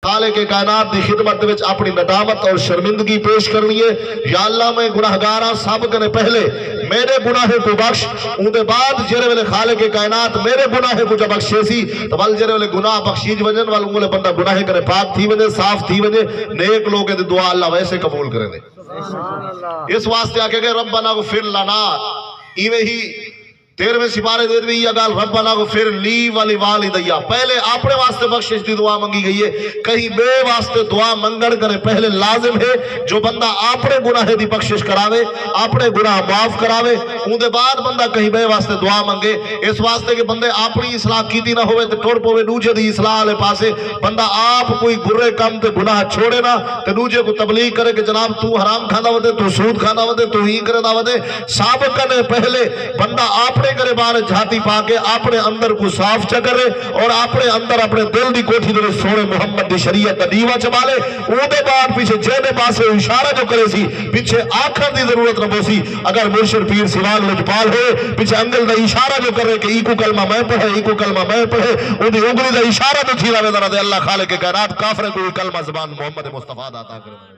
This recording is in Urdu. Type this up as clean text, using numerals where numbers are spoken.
خالق کائنات دی خدمت وچ اپنی ندامت اور شرمندگی پیش کرنی ہے. یا اللہ میں گناہگاراں سب کنے پہلے میرے گناہ کو بخش، اون دے بعد جڑے ویلے خالق کائنات میرے گناہ کو جب بخشے سی تو ول جڑے ویلے گناہ بخشیج وجن وال اونلے بندہ گناہ کرے پاک تھی وجے صاف تھی وجے نیک لوگے دی دعا اللہ ویسے قبول کرے دے. اس واسطے آکے کہ ربنا اغفر لنا، ایویں ہی 13ویں سپارے دے بھی یہ گال ربنا اغفر لی ولی والدیا، پہلے اپنے واسطے بخشش دی دعا منگی گئی ہے. کہیں بے واسطے دعا منگن کرے پہلے لازم ہے جو بندہ اپنے گناہ دی بخشش کراوے، اپنے گناہ معاف کراوے، اون دے بعد بندہ کہیں بے واسطے دعا منگے. اس واسطے کہ بندے اپنی اصلاح کیتی نہ ہوئے تے ٹر پوے دوجے دی اصلاح والے پاسے. بندہ آپ کوئی برے کام تے گناہ چھوڑے نہ تے دوجے کو تبلیغ کرے کہ جناب تو حرام کھانا ودے، تو سود کھانا ودے، تو ہی کرنا ودے. سابقہ پہلے بندہ اپنے کرے بار جھاتی پا کے اپنے اندر کو صاف چکرے اور اپنے اندر اپنے دل دی کوٹھی دے سونے محمد دی شریعت دا دیوا چبالے. اون دے بعد پیچھے جینے پاسے اشارہ جو کرے سی پیچھے آخر دی ضرورت نہ سی. اگر مرشد پیر سیوان لجپال ہوئے پیچھے انگل دا اشارہ جو کرے کہ ایکو کلمہ میں پڑھے، ایکو کلمہ میں پڑھے، اون دی انگلی دا اشارہ جو تھی راوے دے اللہ خالق کائنات کافر کوئی کلمہ زبان محمد مصطفیٰ دا عطا کرے.